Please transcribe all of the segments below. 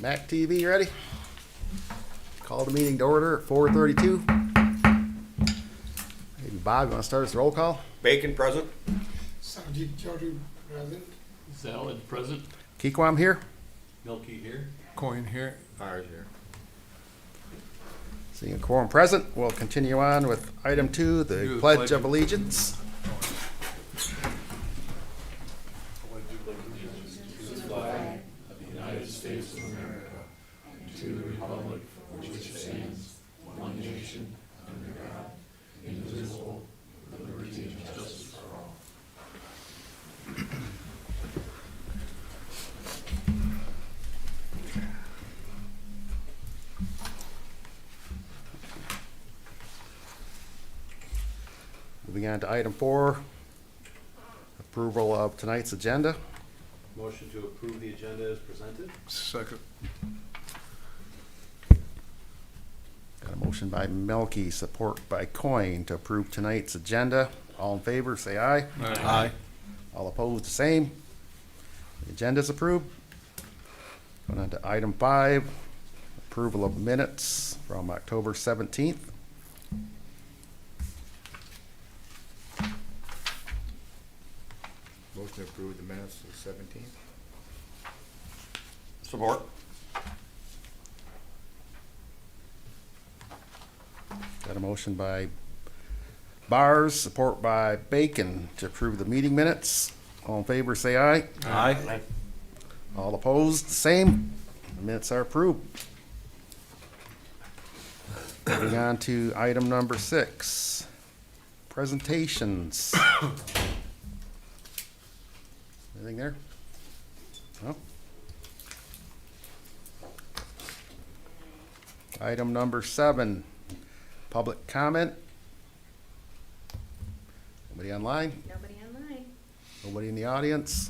Mac TV ready? Call the meeting to order at 4:32. Maybe Bob, you want to start us a roll call? Bacon present. Sajid Chowdhury present. Salad present. Keekwam here. Milky here. Coin here. Ours here. Seeing a quorum present, we'll continue on with item 2, the Pledge of Allegiance. Moving on to item 4, approval of tonight's agenda. Motion to approve the agenda as presented. Second. Got a motion by Melky, support by Coin to approve tonight's agenda. All in favor, say aye. Aye. All opposed, the same. The agenda is approved. Going on to item 5, approval of minutes from October 17th. Motion to approve the minutes of the 17th. Support. Got a motion by Bars, support by Bacon to approve the meeting minutes. All in favor, say aye. Aye. All opposed, the same. The minutes are approved. Moving on to item number 6, presentations. Anything there? No? Item number 7, public comment. Nobody online? Nobody online. Nobody in the audience?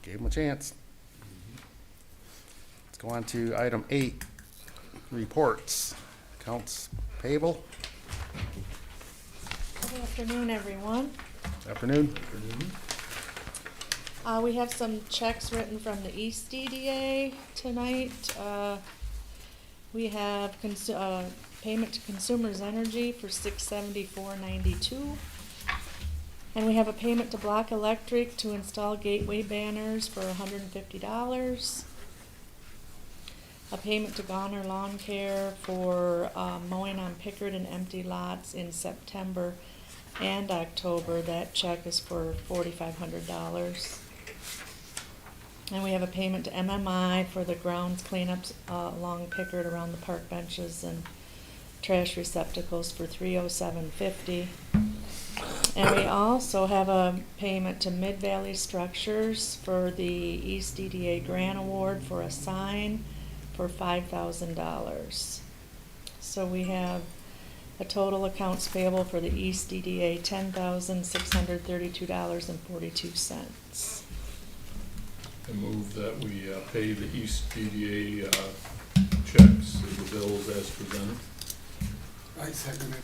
Gave them a chance. Let's go on to item 8, reports. Accounts payable. Good afternoon, everyone. Afternoon. We have some checks written from the East DDA tonight. We have payment to Consumers Energy for $674.92. And we have a payment to Block Electric to install gateway banners for $150. A payment to Goner Lawn Care for mowing on Pickard and empty lots in September and October. That check is for $4,500. And we have a payment to MMI for the grounds cleanups along Pickard around the park benches and trash receptacles for $307.50. And we also have a payment to Mid Valley Structures for the East DDA Grant Award for a sign for $5,000. So we have a total accounts payable for the East DDA $10,632.42. I move that we pay the East DDA checks, the bills as presented. I second it.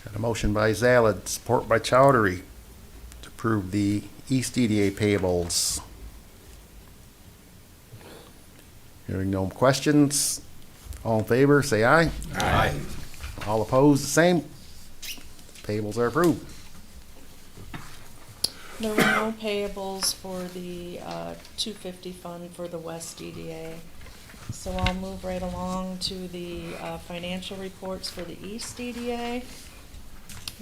Got a motion by Zalad, support by Chowdhury to approve the East DDA payables. Hearing no questions, all in favor, say aye. Aye. All opposed, the same. Payables are approved. There were no payables for the 250 fund for the West DDA. So I'll move right along to the financial reports for the East DDA.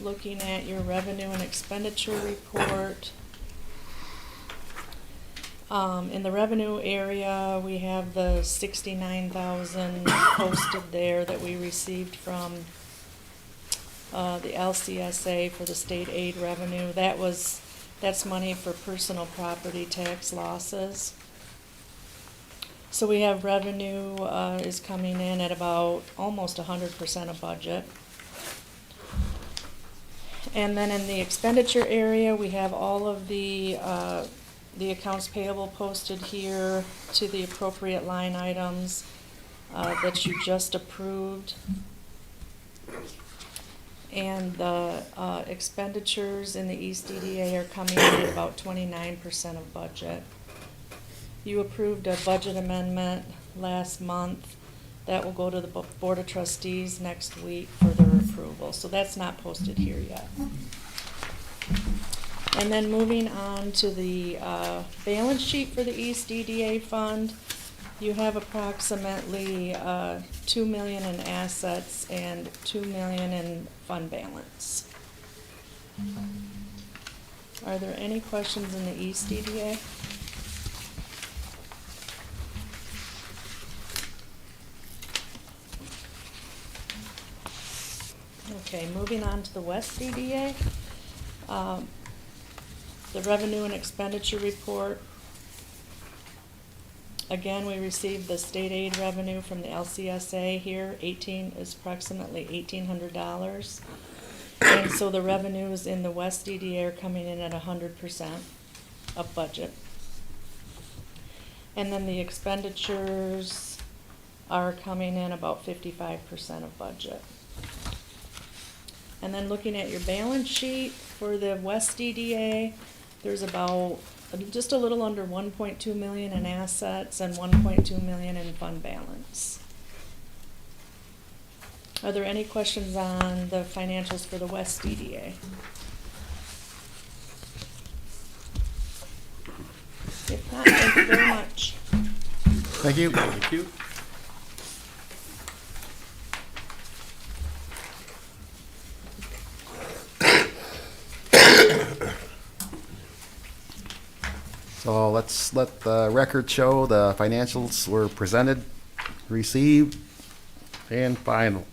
Looking at your revenue and expenditure report. In the revenue area, we have the $69,000 posted there that we received from the LCSA for the state aid revenue. That's money for personal property tax losses. So we have revenue is coming in at about almost 100% of budget. And then in the expenditure area, we have all of the accounts payable posted here to the appropriate line items that you just approved. And the expenditures in the East DDA are coming in at about 29% of budget. You approved a budget amendment last month. That will go to the Board of Trustees next week for their approval, so that's not posted here yet. And then moving on to the balance sheet for the East DDA fund, you have approximately 2 million in assets and 2 million in fund balance. Are there any questions in the East DDA? Okay, moving on to the West DDA. The revenue and expenditure report. Again, we received the state aid revenue from the LCSA here, is approximately $1,800. And so the revenues in the West DDA are coming in at 100% of budget. And then the expenditures are coming in about 55% of budget. And then looking at your balance sheet for the West DDA, there's about just a little under 1.2 million in assets and 1.2 million in fund balance. Are there any questions on the financials for the West DDA? If not, thank you very much. Thank you. Thank you. So let's let the record show the financials were presented, received, and filed.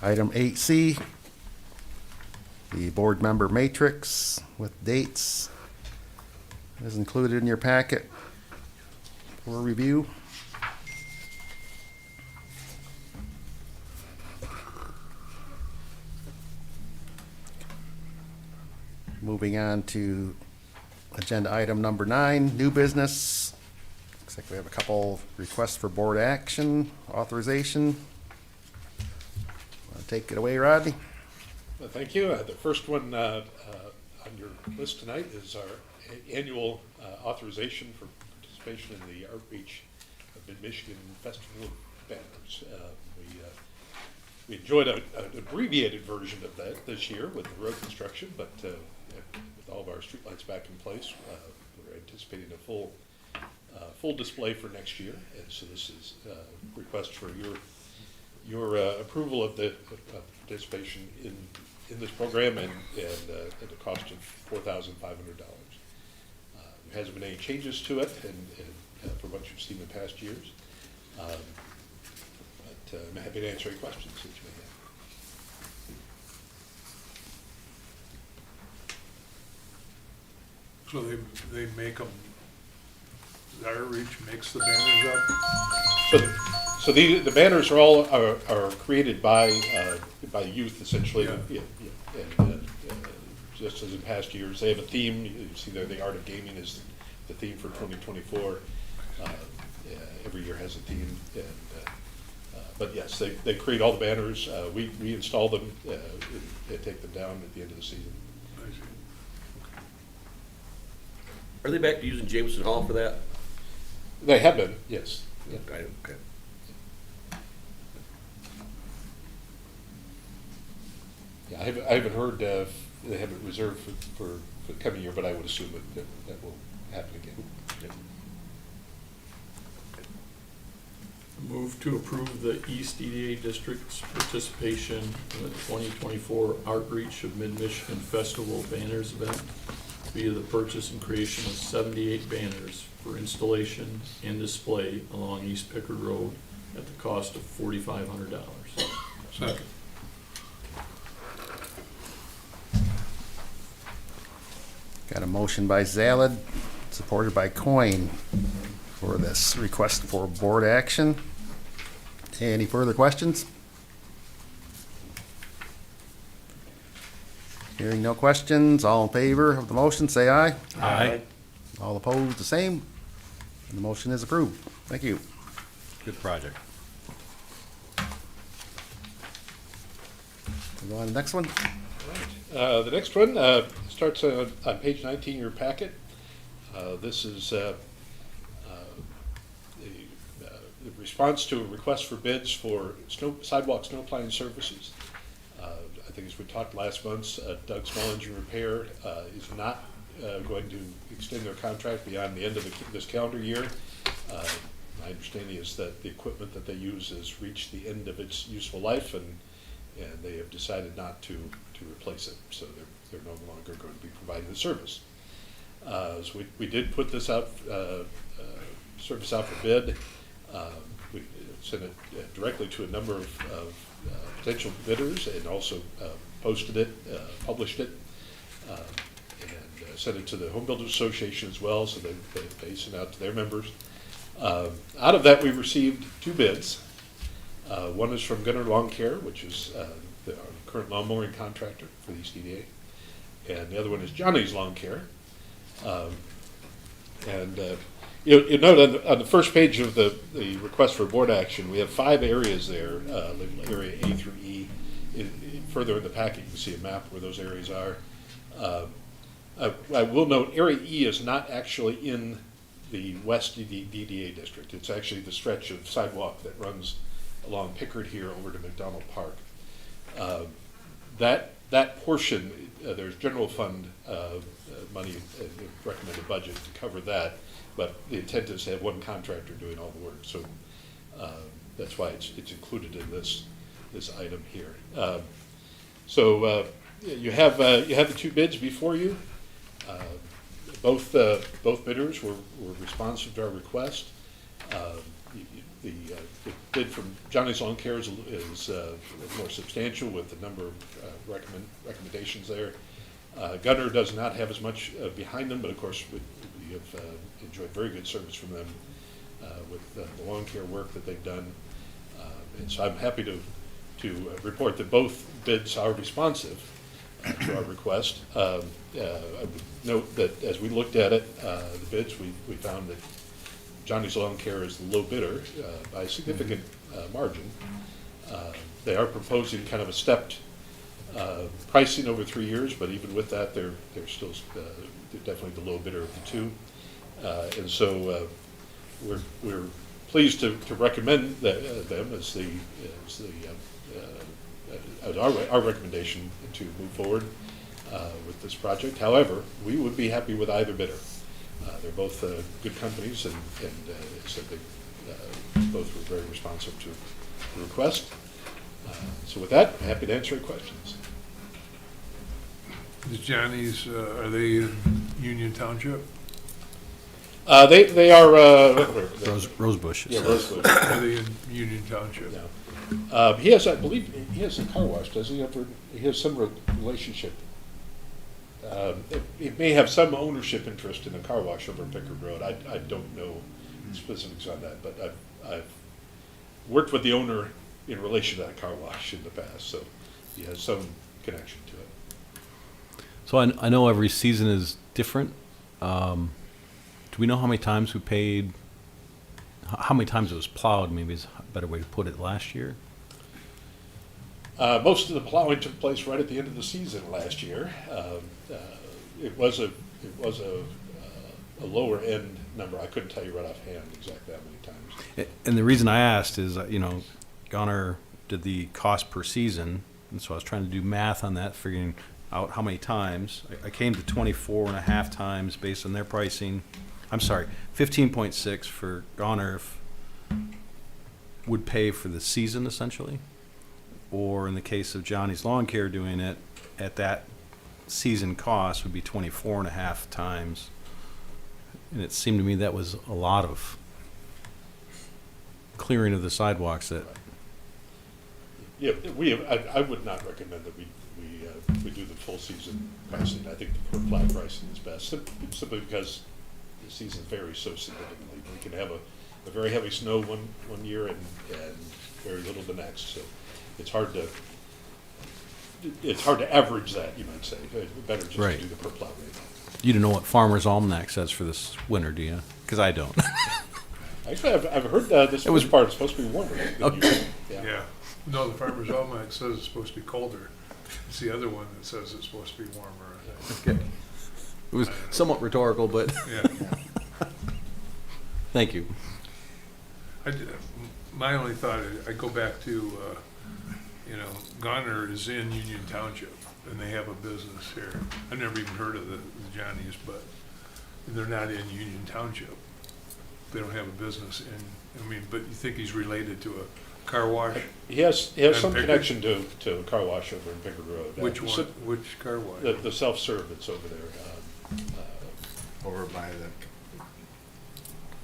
Item 8C, the board member matrix with dates is included in your packet for review. Moving on to agenda item number 9, new business. Looks like we have a couple requests for board action, authorization. Want to take it away, Rodney? Well, thank you. The first one on your list tonight is our annual authorization for participation in the Outreach of Mid-Michigan Festival of Banners. We enjoyed an abbreviated version of that this year with the road construction, but with all of our streetlights back in place, we're anticipating a full display for next year. And so this is a request for your approval of the participation in this program and at a cost of $4,500. There hasn't been any changes to it and from what you've seen in past years. But I'm happy to answer any questions that you may have. So they make them, the outreach makes the banners up? So the banners are all are created by youth essentially. Yeah. And just as in past years, they have a theme. You see there, the art of gaming is the theme for 2024. Every year has a theme, but yes, they create all the banners. We install them and take them down at the end of the season. I see. Are they back to using Jameson Hall for that? They have been, yes. Yeah. Okay. Yeah, I haven't heard they have it reserved for the coming year, but I would assume that will happen again. Yeah. Move to approve the East EDA District's participation in the 2024 Outreach of Mid-Michigan Festival Banners event via the purchase and creation of 78 banners for installation and display along East Pickard Road at the cost of $4,500. Second. Got a motion by Zalid, supported by Coin for this request for board action. Any further questions? Hearing no questions, all in favor of the motion, say aye. Aye. All opposed, the same. And the motion is approved. Thank you. Good project. We'll go on to the next one. The next one is starts on page 19 of your packet. This is the response to a request for bids for sidewalk snow plowing services. I think as we talked last month, Doug Small Engine Repair is not going to extend their contract beyond the end of this calendar year. My understanding is that the equipment that they use has reached the end of its useful life, and they have decided not to replace it. So they're no longer going to be providing the service. So we did put this out, service out for bid. We sent it directly to a number of potential bidders, and also posted it, published it, and sent it to the Home Builders Association as well, so they sent it out to their members. Out of that, we received 2 bids. One is from Gunner Lawn Care, which is our current lawn mowing contractor for the East EDA, and the other one is Johnny's Lawn Care. You note on the first page of the request for board action, we have 5 areas there, area A through E. Further in the packet, you can see a map where those areas are. I will note, area E is not actually in the West DDA district. It's actually the stretch of sidewalk that runs along Pickard here over to McDonald Park. That portion, there's general fund money in the recommended budget to cover that, but the intent is to have one contractor doing all the work. So that's why it's included in this item here. You have the 2 bids before you. Both bidders were responsive to our request. The bid from Johnny's Lawn Care is more substantial with the number of recommendations there. Gunner does not have as much behind them, but of course we have enjoyed very good service from them with the lawn care work that they've done. And so I'm happy to report that both bids are responsive to our request. I would note that as we looked at it, the bids, we found that Johnny's Lawn Care is the low bidder by a significant margin. They are proposing kind of a stepped pricing over 3 years, but even with that, they're still they're definitely the low bidder of the 2. And so we're pleased to recommend them as our recommendation to move forward with this project. However, we would be happy with either bidder. They're both good companies, and so they both were very responsive to the request. So with that, I'm happy to answer your questions. The Johnny's, are they in Union Township? They are Rosebush. Yeah, Rosebush. Are they in Union Township? Yeah. He has, I believe, he has a car wash, does he? He has some relationship. It may have some ownership interest in a car wash over Pickard Road. I don't know specifics on that, but I've worked with the owner in relation to that car wash in the past, so he has some connection to it. So I know every season is different. Do we know how many times we paid, how many times it was plowed, maybe is a better way to put it, last year? Most of the plowing took place right at the end of the season last year. It was a lower end number. I couldn't tell you right offhand exactly how many times. And the reason I asked is, Gunner did the cost per season, and so I was trying to do math on that, figuring out how many times. I came to 24.5 times based on their pricing. I'm sorry, 15.6 for Gunner would pay for the season essentially, or in the case of Johnny's Lawn Care doing it at that season cost would be 24.5 times. And it seemed to me that was a lot of clearing of the sidewalks that. Yeah, I would not recommend that we do the full season pricing. I think the per plow pricing is best, simply because the season varies so significantly. We can have a very heavy snow one year and very little the next. So it's hard to average that, you might say. Better just Right. to do the per plow rate. You don't know what Farmer's Almanac says for this winter, do you? Because I don't. Actually, I've heard this first part is supposed to be warmer than usual. Yeah. No, the Farmer's Almanac says it's supposed to be colder. It's the other one that says it's supposed to be warmer, I think. Okay. It was somewhat rhetorical, but Yeah. thank you. My only thought, I go back to, you know, Goner is in Union Township, and they have a business here. I've never even heard of the Johnnies, but they're not in Union Township. They don't have a business in, I mean, but you think he's related to a car wash? He has And some Pickard? connection to a car wash over in Pickard Road. Which So- one, which car wash? The self-serve that's over there. Over by the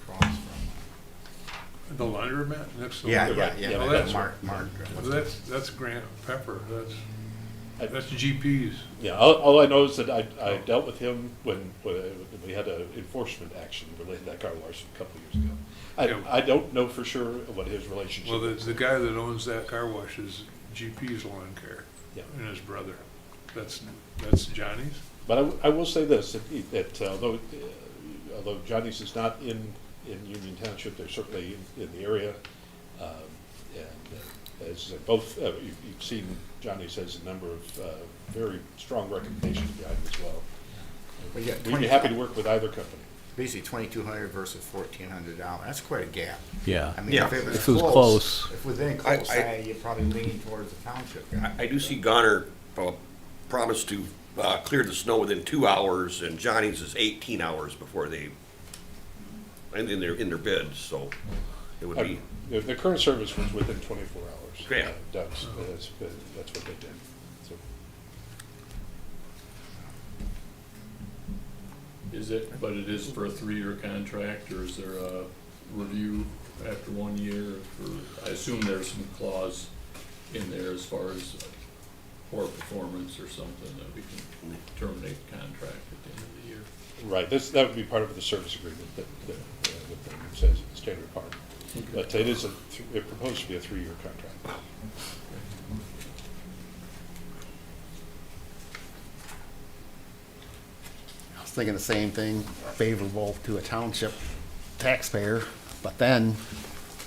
cross from. The laundromat next to the Yeah, laundromat? yeah, Yeah, Oh, well, that's, Mark. well, that's Grant Pepper, that's GP's. Yeah, all I know is that I dealt with him when we had an enforcement action related to that car wash a couple of years ago. Yeah. I don't know for sure what his relationship Well, is. the guy that owns that car wash is GP's lawn care, Yeah. and his brother. That's Johnny's? But I will say this, that although Johnny's is not in Union Township, they're certainly in the area. And as both, you've seen Johnny's has a number of very strong recommendations behind it as well. Well, yeah, We'd be happy to work with either company. Basically, $2,200 versus $1,400. That's quite a gap. Yeah. I mean, Yeah. If it was close. if within I- close, you're probably leaning towards the township. I do see Goner promised to clear the snow within 2 hours, and Johnny's is 18 hours before they, and in their bids, so it would be, The current service was within 24 hours. Yeah. Doug's, that's what they did. So, But it is for a 3-year contract, or is there a review after 1 year? I assume there's some clause in there as far as poor performance or something that we can terminate the contract at the end of the year. Right, that would be part of the service agreement that says standard part. But it is it proposed to be a 3-year contract. I was thinking the same thing, favorable to a township taxpayer, but then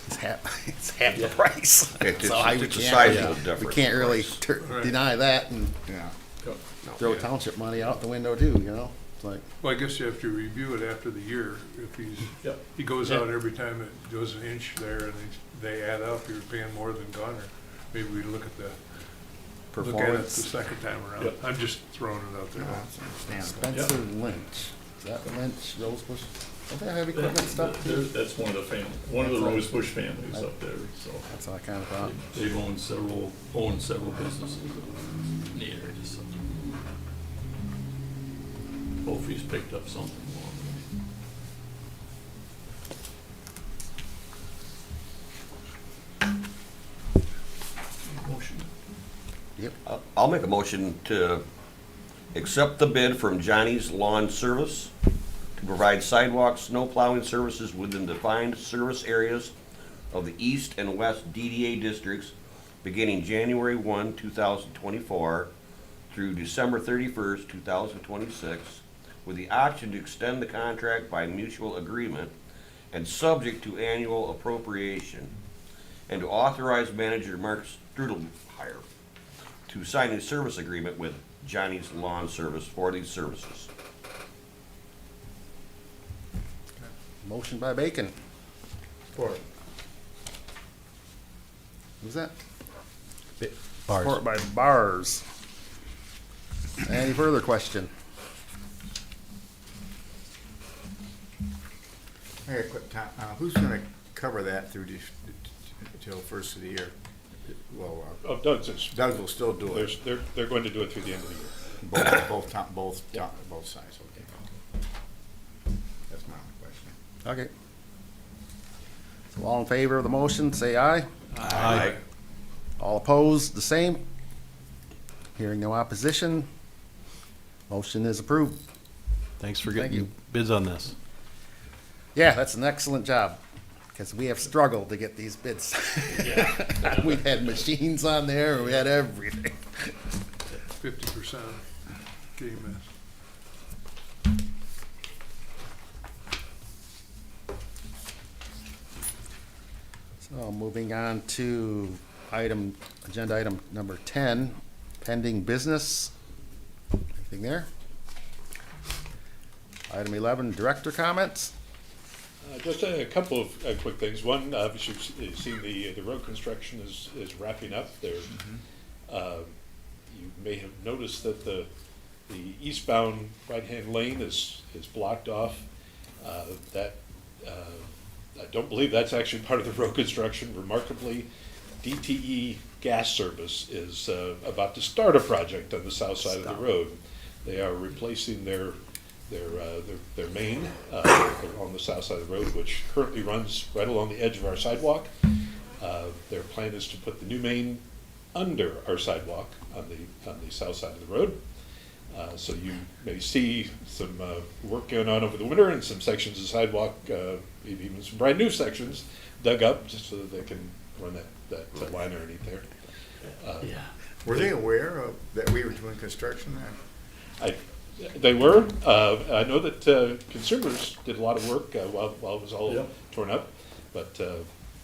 it's half the Yeah. price. It's- So I- we it's a can't- sizable We difference, can't of really course. Right. deny that and Yeah. throw Yeah. township money out the window too, you know? It's like, Well, I guess you have to review it after the year. If Yep. he goes out every time it goes an inch there and they add up, you're paying more than Goner. Maybe we look at it the performance. second time around. Yep. I'm just throwing it out No, there. that's understandable. Spencer Lynch. Is that Lynch, Rosebush? Don't they have equipment stuff? That's one of the Rosebush families up there, so. That's what I kind of thought. They've owned several businesses in the area, so. Hopefully he's picked up something more. Motion. Yep. I'll make a motion to accept the bid from Johnny's Lawn Service to provide sidewalk snow plowing services within defined service areas of the east and west DDA districts beginning January 1, 2024 through December 31st, 2026, with the option to extend the contract by mutual agreement and subject to annual appropriation, and to authorize manager Mark Strudelheimer to sign a service agreement with Johnny's Lawn Service for these services. Motion by Bacon. Support. Who's that? Bars. Support by Bars. Any further question? Hey, quick, Tom, who's gonna cover that through till first of the year? Well, Oh, Doug's, Doug will still do it. they're going to do it through the end of the year. Both sides, okay. That's my only question. Okay. So all in favor of the motion, say aye. Aye. All opposed, the same. Hearing no opposition, motion is approved. Thanks for Thank you. getting bids on this. Yeah, that's an excellent job, because we have struggled to get these bids. We had machines on there, we had everything. 50% came So moving on to agenda item number 10, pending business. Anything there? Item 11, director comments. Just a couple of quick things. One, obviously, you've seen the road construction is wrapping up there. You may have noticed that the eastbound right-hand lane is blocked off. I don't believe that's actually part of the road construction. Remarkably, DTE gas service is about to start a project on the south side of the road. They are replacing their main on the south side of the road, which currently runs right along the edge of our sidewalk. Their plan is to put the new main under our sidewalk on the south side of the road. So you may see some work going on over the winter and some sections of sidewalk, maybe even some brand new sections dug up just so that they can run that line underneath there. Were they aware of that we were doing construction there? They were. I know that consumers did a lot of work while it was all torn up, but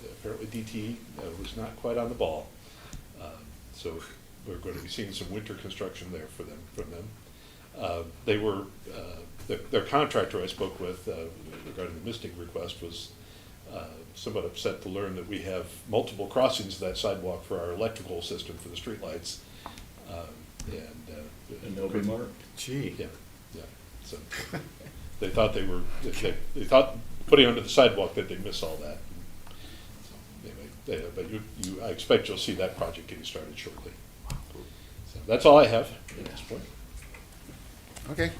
apparently DT was not quite on the ball. So we're going to be seeing some winter construction there from them. They were their contractor I spoke with regarding the misting request was somewhat upset to learn that we have multiple crossings of that sidewalk for our electrical system for the streetlights, And they'll be marked. Gee. Yeah. So they thought they thought putting under the sidewalk that they'd miss all that. So anyway, but I expect you'll see that project getting started shortly. So that's all I have at this point. Okay.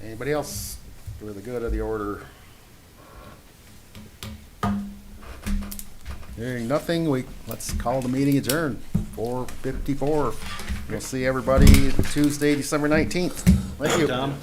Anybody else for the good of the order? Hearing nothing, let's call the meeting adjourned, 4:54. We'll see everybody Tuesday, December 19th. Thank you. Tom?